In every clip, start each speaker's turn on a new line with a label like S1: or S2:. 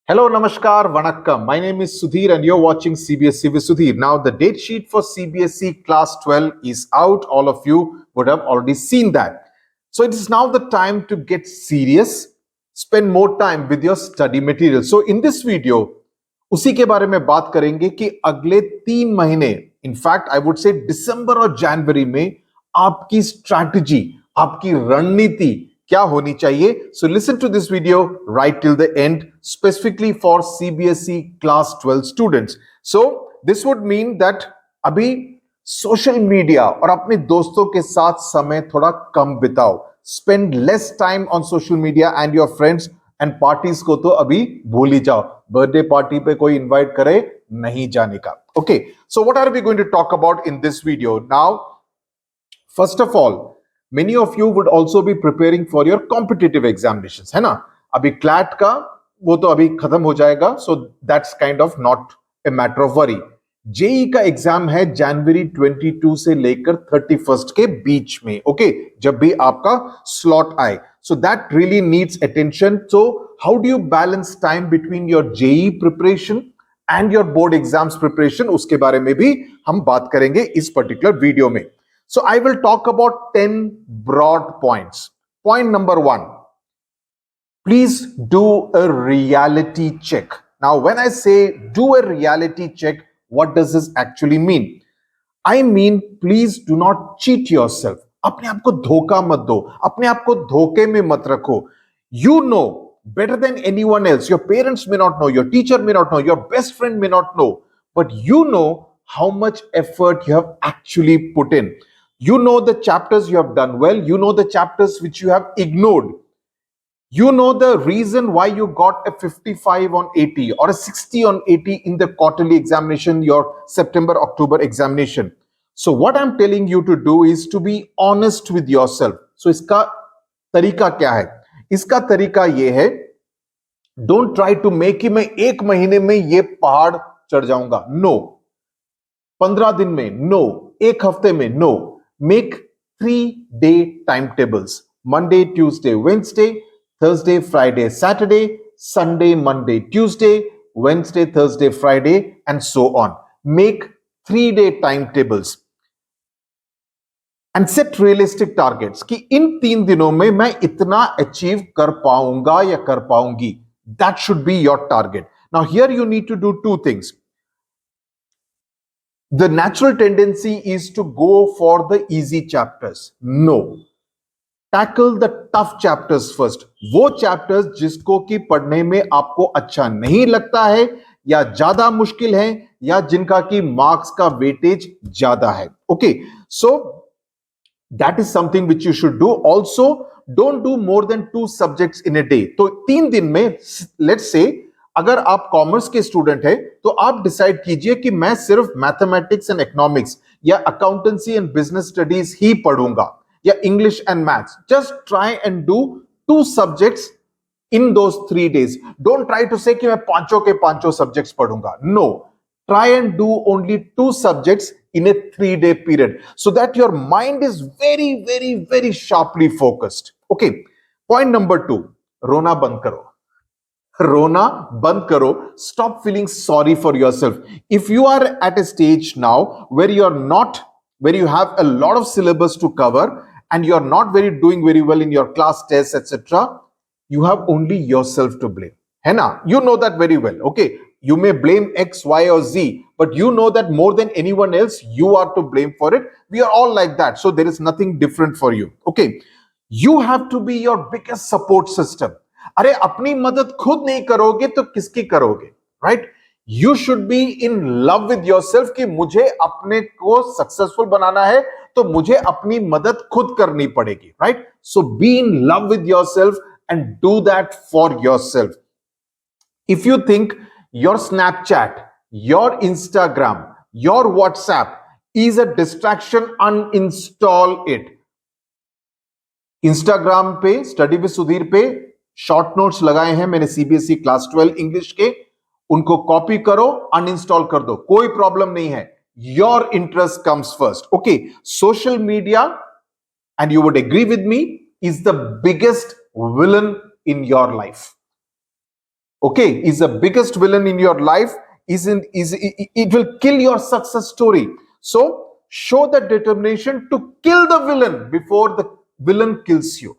S1: Hello, Namaskar, Vanakkam. My name is Sudhir and you're watching CBSE with Sudhir. Now, the date sheet for CBSE Class 12 is out. All of you would have already seen that. So, it is now the time to get serious, spend more time with your study material. So, in this video, उसी के बारे में बात करेंगे कि अगले 3 महीने, in fact I would say दिसंबर और जनवरी में आपकी स्ट्रैटेजी, आपकी रणनीति क्या होनी चाहिए. So listen to this video right till the end, specifically for CBSE class 12 students. So this would mean that अभी सोशल मीडिया और अपने दोस्तों के साथ समय थोड़ा कम बिताओ. Spend less time on social media and your friends and parties को तो अभी भूल ही जाओ. बर्थडे पार्टी पे कोई इनवाइट करे नहीं जाने का. Okay, so what are we going to talk about in this video now? First of all, many of you would also be preparing for your competitive examinations, है ना? अभी क्लैट का वो तो अभी खत्म हो जाएगा, so that's kind of not a matter of worry. JEE का एग्जाम है जनवरी 22 से लेकर 31 के बीच में. ओके, जब भी आपका स्लॉट आए, so that really needs attention. So how do you balance time between your JEE preparation and your board exams preparation? उसके बारे में भी हम बात करेंगे इस पर्टिकुलर वीडियो में. So I will talk about 10 broad points. Point number 1, please do a reality check. Now, when I say do a reality check, what does this actually mean? I mean, please do not cheat yourself. अपने आप को धोखा मत दो, अपने आप को धोखे में मत रखो. You know better than anyone else. Your parents may not know, your teacher may not know, your best friend may not know, but you know how much effort you have actually put in. You know the chapters you have done well. You know the chapters which you have ignored. You know the reason why you got a 55 on 80 or a 60 on 80 in the quarterly examination, your September-October examination. So what I'm telling you to do is to be honest with yourself. So इसका तरीका क्या है? इसका तरीका ये है, don't try to make कि मैं 1 महीने में ये पहाड़ चढ़ जाऊंगा. No. 15 दिन में no. 1 हफ्ते में no. Make 3-day timetables. Monday, Tuesday, Wednesday, Thursday, Friday, Saturday, Sunday, Monday, Tuesday, Wednesday, Thursday, Friday, and so on. Make 3-day timetables. And set realistic targets कि इन 3 दिनों में मैं इतना अचीव कर पाऊंगा या कर पाऊंगी. That should be your target. Now here you need to do 2 things. The natural tendency is to go for the easy chapters. No. Tackle the tough chapters first. वो chapters जिसको कि पढ़ने में आपको अच्छा नहीं लगता है या ज्यादा मुश्किल है या जिनका कि मार्क्स का वेटेज ज्यादा है. Okay, so that is something which you should do. Also, don't do more than 2 subjects in a day. तो 3 दिन में, let's say, अगर आप कॉमर्स के स्टूडेंट है तो आप डिसाइड कीजिए कि मैं सिर्फ मैथमेटिक्स एंड इकोनॉमिक्स या अकाउंटेंसी एंड बिजनेस स्टडीज ही पढ़ूंगा या English and maths. Just try and do 2 subjects in those 3 days. Don't try to say कि मैं पांचों के पांचों सब्जेक्ट्स पढ़ूंगा. No, try and do only 2 subjects in a 3-day period so that your mind is very, very, very sharply focused. Okay, point number 2, रोना बंद करो. रोना बंद करो. Stop feeling sorry for yourself. If you are at a stage now where you have a lot of syllabus to cover and you are not doing very well in your class tests, etc., you have only yourself to blame. है ना? You know that very well. Okay, you may blame X, Y, or Z, but you know that more than anyone else, you are to blame for it. We are all like that, so there is nothing different for you. Okay, you have to be your biggest support system. अरे अपनी मदद खुद नहीं करोगे तो किसकी करोगे? Right? You should be in love with yourself कि मुझे अपने को सक्सेसफुल बनाना है तो मुझे अपनी मदद खुद करनी पड़ेगी. Right? So be in love with yourself and do that for yourself. If you think your Snapchat, your Instagram, your WhatsApp is a distraction, uninstall it. Instagram पे स्टडी विद सुधीर पे शॉर्ट नोट्स लगाए हैं मैंने CBSE class 12 English के, उनको copy करो, uninstall कर दो, कोई प्रॉब्लम नहीं है. Your interest comes first. Okay, social media, and you would agree with me, is the biggest villain in your life. okay, is the biggest villain in your life, it will kill your success story. So show the determination to kill the villain before the villain kills you.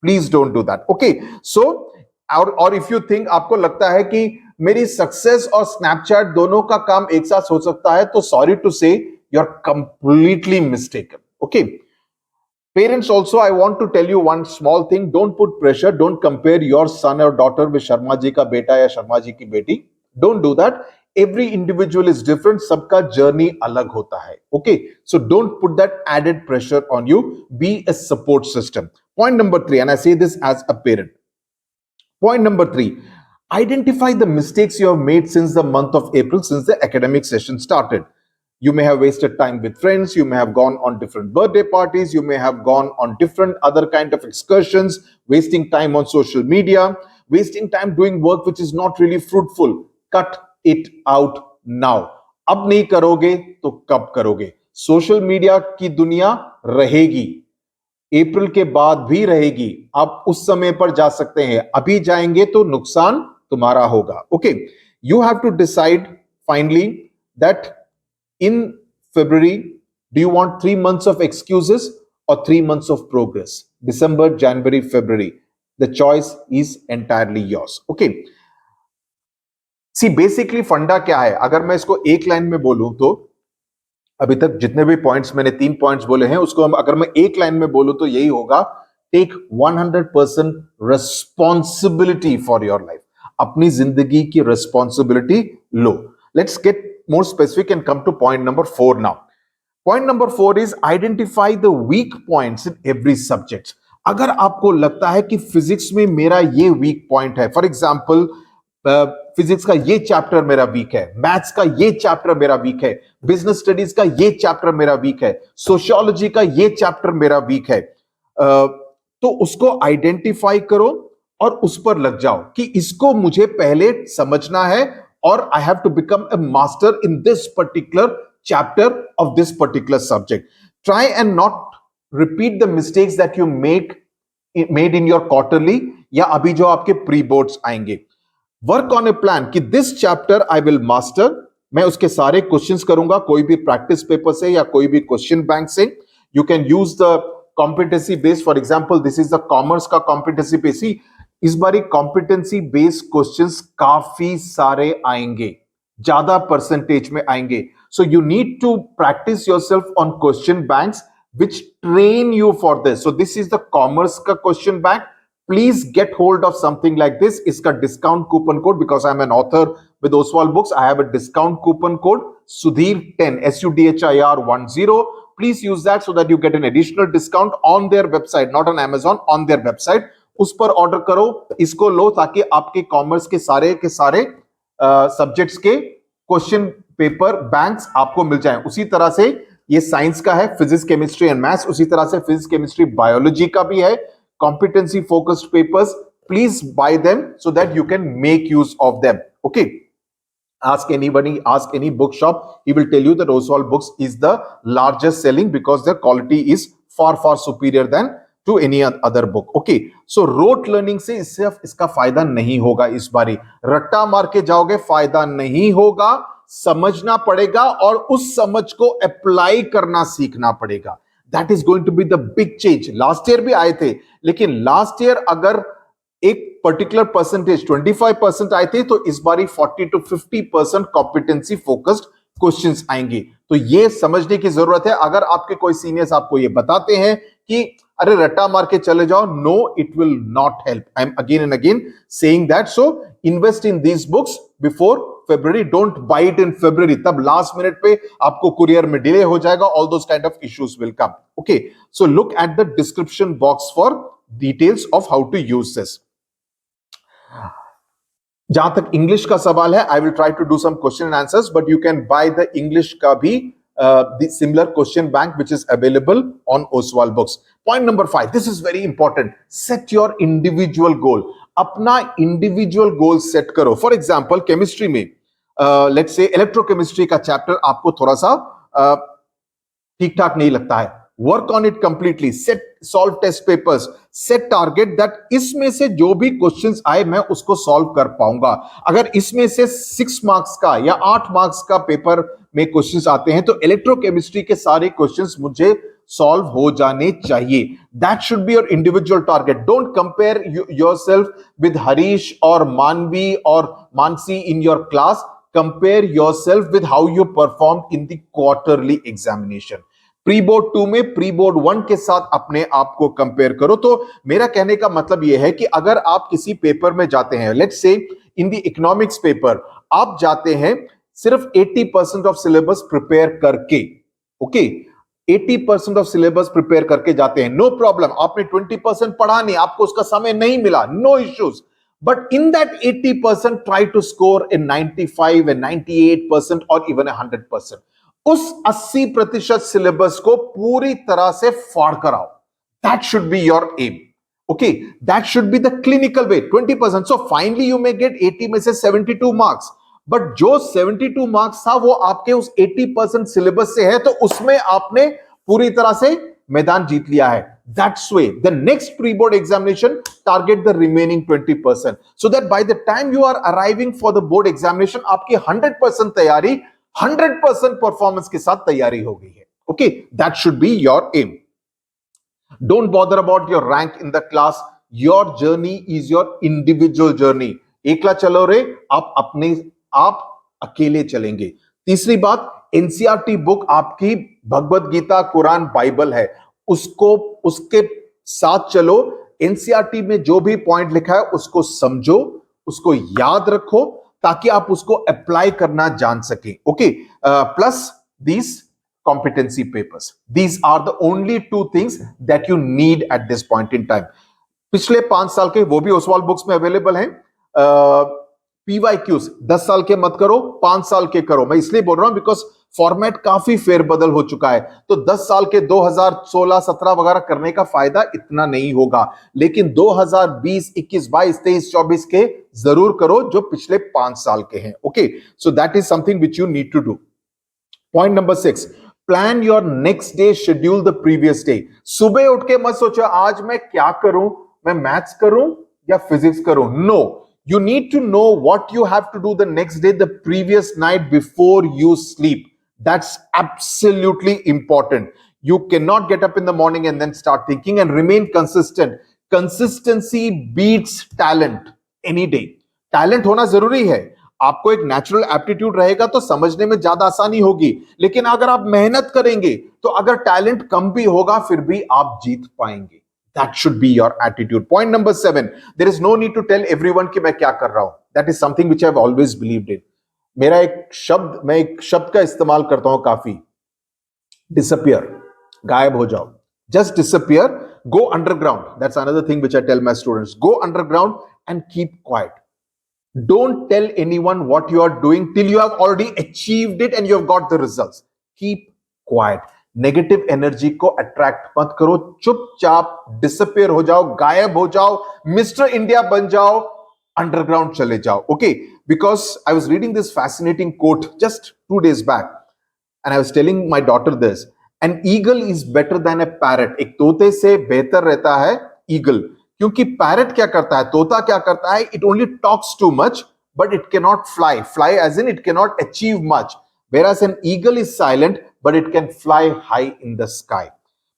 S1: Please don't do that. Okay, so और if you think आपको लगता है कि मेरी success और Snapchat दोनों का काम एक साथ हो सकता है, तो sorry to say you are completely mistaken. Okay, parents also, I want to tell you one small thing. Don't put pressure. Don't compare your son or daughter with Sharma ji ka beta ya Sharma ji ki beti. Don't do that. Every individual is different. Sabka journey alag hota hai. Okay, so don't put that added pressure on you. Be a support system. Point number 3, and I say this as a parent. Point number 3, identify the mistakes you have made since the month of April, since the academic session started. You may have wasted time with friends, you may have gone on different birthday parties, you may have gone on different other kind of excursions, wasting time on social media, wasting time doing work which is not really fruitful. Cut it out now. अब नहीं करोगे तो कब करोगे? Social media की दुनिया रहेगी, अप्रैल के बाद भी रहेगी. आप उस समय पर जा सकते हैं, अभी जाएंगे तो नुकसान तुम्हारा होगा. Okay, you have to decide finally that in February, do you want 3 months of excuses or 3 months of progress? December, January, February. The choice is entirely yours. Okay. See, basically फंडा क्या है? अगर मैं इसको एक लाइन में बोलूं तो अभी तक जितने भी पॉइंट्स मैंने 3 पॉइंट्स बोले हैं, उसको अगर मैं एक लाइन में बोलूं तो यही होगा: take 100% responsibility for your life. अपनी जिंदगी की रिस्पॉन्सिबिलिटी लो. Let's get more specific and come to point number 4 now. Point number 4 is identify the weak points in every subject. अगर आपको लगता है कि फिजिक्स में मेरा ये वीक पॉइंट है, फॉर एग्जाम्पल फिजिक्स का ये चैप्टर मेरा वीक है, मैथ्स का ये चैप्टर मेरा वीक है, बिजनेस स्टडीज का ये चैप्टर मेरा वीक है, सोशियोलॉजी का ये चैप्टर मेरा वीक है, तो उसको आइडेंटिफाई करो और उस पर लग जाओ कि इसको मुझे पहले समझना है, or I have to become a master in this particular chapter of this particular subject. Try and not repeat the mistakes that you made in your quarterly या अभी जो आपके प्री बोर्ड्स आएंगे. Work on a plan कि this chapter I will master. मैं उसके सारे questions करूंगा, कोई भी प्रैक्टिस पेपर से या कोई भी क्वेश्चन बैंक से. You can use the competency based, for example, this is the commerce का competency based. इस बारी कॉम्पिटेंसी बेस्ड क्वेश्चंस काफी सारे आएंगे, ज्यादा परसेंटेज में आएंगे. So you need to practise yourself on question banks which train you for this. So this is the commerce का question bank. Please get hold of something like this. इसका discount coupon code, because I'm an author with Oswald Books, I have a discount coupon code Sudhir10, SUDHIR10. Please use that so that you get an additional discount on their website, not on Amazon, on their website. उस पर order करो, इसको लो, ताकि आपके commerce के सारे subjects के question paper banks आपको मिल जाएं. उसी तरह से ये साइंस का है, फिजिक्स, केमिस्ट्री एंड मैथ्स. उसी तरह से फिजिक्स, केमिस्ट्री, बायोलॉजी का भी है, competency focused papers. Please bye them so that you can make use of them. Okay, ask anybody, ask any bookshop, he will tell you that Oswald Books is the largest selling because their quality is far superior than to any other book. Okay, so rote learning से इसका फायदा नहीं होगा. इस बारी रट्टा मार के जाओगे, फायदा नहीं होगा. समझना पड़ेगा और उस समझ को अप्लाई करना सीखना पड़ेगा. That is going to be the big change. Last year भी आए थे, लेकिन लास्ट ईयर अगर एक पर्टिकुलर परसेंटेज 25% आए थे, तो इस बारी 40 to 50% कॉम्पिटेंसी फोकस्ड क्वेश्चंस आएंगे. तो ये समझने की जरूरत है. अगर आपके कोई सीनियर्स आपको ये बताते हैं कि अरे रट्टा मार के चले जाओ, no, it will not help. I am again and again saying that. So invest in these books before February. Don't buy it in February. तब लास्ट मिनट पे आपको कुरियर में डिले हो जाएगा. All those kind of issues will come. Okay, so look at the description box for details of how to use this. जहां तक English का सवाल है, I will try to do some question and answers, but you can buy the English का भी similar question bank which is available on Oswaal books. Point number 5, this is very important. Set your individual goal. अपना individual goal set करो. For example, chemistry में let's say electrochemistry का chapter आपको थोड़ा सा ठीक ठाक नहीं लगता है, work on it completely, set solve test papers, set target that इसमें से जो भी क्वेश्चंस आए मैं उसको सॉल्व कर पाऊंगा। अगर इसमें से 6 मार्क्स का या 8 मार्क्स का पेपर में क्वेश्चंस आते हैं तो इलेक्ट्रोकेमिस्ट्री के सारे क्वेश्चंस मुझे सॉल्व हो जाने चाहिए। That should be your individual target. Don't compare yourself with Harish और मानवी और Mansi in your class. Compare yourself with how you perform in the quarterly examination. Pre board 2 में प्री बोर्ड 1 के साथ अपने आप को कंपेयर करो। तो मेरा कहने का मतलब यह है कि अगर आप किसी पेपर में जाते हैं, let's say in the economics paper आप जाते हैं सिर्फ 80% ऑफ सिलेबस प्रिपेयर करके, ओके 80% ऑफ सिलेबस प्रिपेयर करके जाते हैं, नो प्रॉब्लम। आपने 20% पढ़ा नहीं, आपको उसका समय नहीं मिला, no issues. But in that 80% try to score in 95 and 98% और इवन 100%। उस 80% सिलेबस को पूरी तरह से फाड़ कर आओ। That should be your aim. Okay, that should be the clinical way. 20%, so finally you may get 80 में से 72 मार्क्स। बट जो 72 मार्क्स था वो आपके उस 80% सिलेबस से है, तो उसमें आपने पूरी तरह से मैदान जीत लिया है। That's way the next pre-board examination target the remaining 20%, so that by the time you are arriving for the board examination आपकी 100% तैयारी 100% परफॉर्मेंस के साथ तैयारी हो गई है। Okay, that should be your aim. Don't bother about your rank in the class. Your journey is your individual journey. एकला चलो रे, आप अकेले चलेंगे। तीसरी बात, एनसीईआरटी बुक आपकी भगवत गीता, कुरान, बाइबल है, उसको उसके साथ चलो। एनसीईआरटी में जो भी पॉइंट लिखा है उसको समझो, उसको याद रखो ताकि आप उसको अप्लाई करना जान सकें। Okay, plus these competency papers, these are the only 2 things that you need at this point in time. पिछले 5 साल के वो भी ओसवाल बुक्स में अवेलेबल हैं। PYQs 10 साल के मत करो, 5 साल के करो। मैं इसलिए बोल रहा हूं बिकॉज फॉर्मेट काफी फेरबदल हो चुका है, तो 10 साल के 2016, 17 वगैरह करने का फायदा इतना नहीं होगा। लेकिन 2020, 21, 22, 23, 24 के जरूर करो जो पिछले 5 साल के हैं। Okay, so that is something which you need to do. Point number 6, plan your next day schedule the previous day. सुबह उठ के मत सोचो आज मैं क्या करूं, मैं मैथ्स करूं या फिजिक्स करूं। No, you need to know what you have to do the next day, the previous night before you sleep. That's absolutely important. You cannot get up in the morning and then start thinking, and remain consistent. Consistency beats talent any day. Talent होना जरूरी है, आपको एक natural aptitude रहेगा तो समझने में ज्यादा आसानी होगी, लेकिन अगर आप मेहनत करेंगे तो अगर टैलेंट कम भी होगा फिर भी आप जीत पाएंगे। That should be your attitude. Point number 7, there is no need to tell everyone कि मैं क्या कर रहा हूं. That is something which I have always believed in. मैं एक शब्द का इस्तेमाल करता हूं काफी, disappear, गायब हो जाओ, just disappear, go underground. That's another thing which I tell my students. Go underground and keep quiet. Don't tell anyone what you are doing till you have already achieved it and you have got the results. Keep quiet. Negative energy को attract मत करो, चुपचाप disappear हो जाओ, गायब हो जाओ, mister India बन जाओ, अंडरग्राउंड चले जाओ। Okay, because I was reading this fascinating quote just 2 days back and I was telling my daughter this, an eagle is better than a parrot. एक तोते से बेहतर रहता है ईगल, क्योंकि पैरट क्या करता है, तोता क्या करता है, it only talks too much but it can not fly as in it can not achieve much, whereas an eagle is silent but it can fly high in the sky.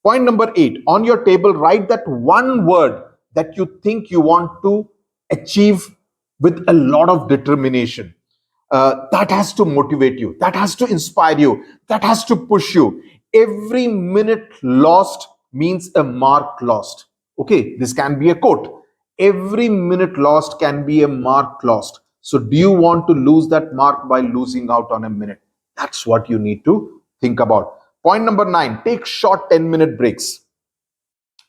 S1: Point number 8, on your table write that one word that you think you want to achieve with a lot of determination. That has to motivate you, that has to inspire you, that has to push you. Every minute lost means a mark lost. Okay, this can be a quote. Every minute lost can be a mark lost. So do you want to lose that mark by losing out on a minute? That's what you need to think about. Point number 9, take short 10-minute breaks.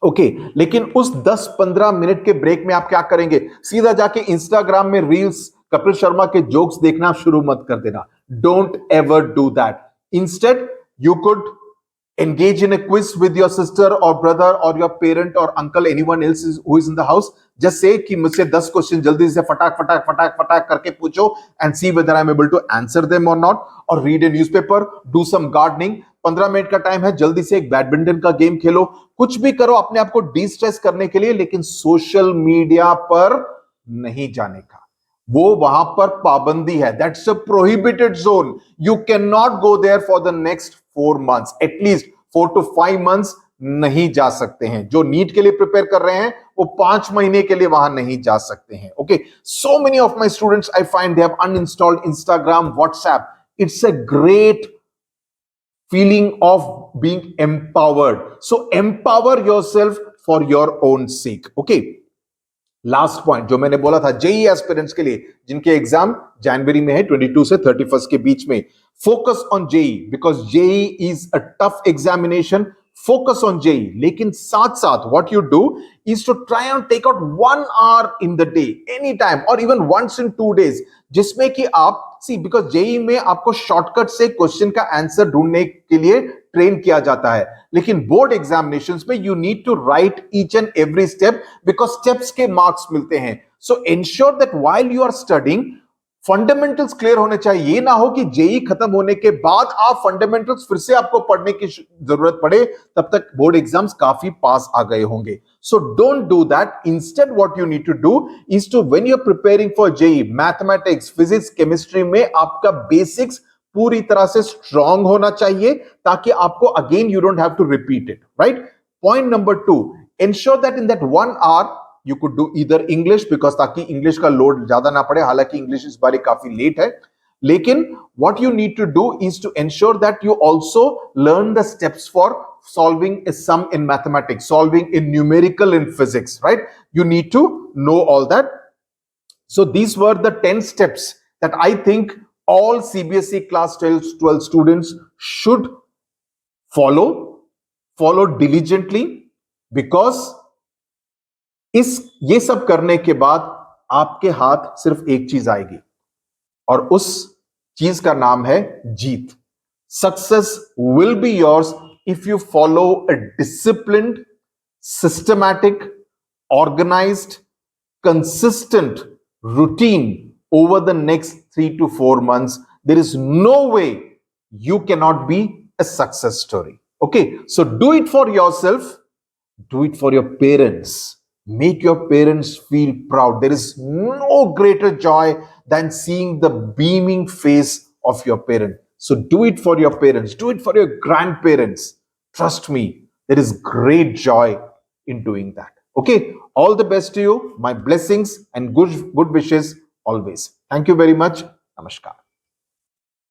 S1: Okay, लेकिन उस 10-15 minute के break में आप क्या करेंगे, सीधा जाके Instagram में रील्स, कपिल शर्मा के जोक्स देखना शुरू मत कर देना. Don't ever do that. Instead, you could engage in a quiz with your sister or brother or your parent or uncle, anyone else who is in the house. Just say कि मुझसे 10 question जल्दी से फटाक फटाक फटाक फटाक करके पूछो and see whether I'm able to answer them or not. Or read a newspaper, do some gardening. 15 minute का टाइम है, जल्दी से एक बैडमिंटन का गेम खेलो, कुछ भी करो अपने आप को डी स्ट्रेस करने के लिए, लेकिन सोशल मीडिया पर नहीं जाने का। वो वहां पर पाबंदी है, that's a prohibited zone. You can not go there for the next 4 months, at least 4 to 5 months नहीं जा सकते हैं। जो नीट के लिए प्रिपेयर कर रहे हैं वो 5 महीने के लिए वहां नहीं जा सकते हैं। Okay, so many of my students I find they have uninstalled Instagram, WhatsApp. It's a great feeling of being empowered. So empower yourself for your own sake. Okay. Last point जो मैंने बोला था जेई एस्पिरेंट्स के लिए जिनके exam जनवरी में है 22 से 31 के बीच में, focus on JEE because JEE is a tough examination. Focus on JEE, लेकिन साथ साथ what you do is to try and take out 1 hour in the day, any time और इवन वंस इन 2 days, जिसमें कि आप सी because JEE में आपको shortcut से क्वेश्चन का आंसर ढूंढने के लिए ट्रेन किया जाता है, लेकिन बोर्ड एग्जामिनेशंस में you need to write each and every step because steps के मार्क्स मिलते हैं। So ensure that while you are studying fundamentals clear होने चाहिए। ये ना हो कि जेई खत्म होने के बाद आप फंडामेंटल्स फिर से आपको पढ़ने की जरूरत पड़े, तब तक बोर्ड एग्जाम्स काफी पास आ गए होंगे। So don't do that. Instead, what you need to do is to, when you're preparing for JEE, mathematics, physics, chemistry में आपका basics पूरी तरह से strong होना चाहिए ताकि आपको again you don't have to repeat it, right? Point number 2, ensure that in that 1 hour you could do either English because ताकि English का load ज्यादा ना पड़े, हालांकि English इस बार काफी late है, लेकिन what you need to do is to ensure that you also learn the steps for solving a sum in mathematics, solving in numerical in physics, right? You need to know all that. So these were the 10 steps that I think all CBSE class 12 students should follow diligently, because ये सब करने के बाद आपके हाथ सिर्फ एक चीज आएगी और उस चीज का नाम है जीत। Success will be yours if you follow a disciplined, systematic, organized, consistent routine over the next 3 to 4 months. There is no way you cannot be a success story. Okay, so do it for yourself, do it for your parents. Make your parents feel proud. There is no greater joy than seeing the beaming face of your parent. So do it for your parents, do it for your grandparents. Trust me, there is great joy in doing that. Okay, all the best to you. My blessings and good wishes always. Thank you very much. Namaskar.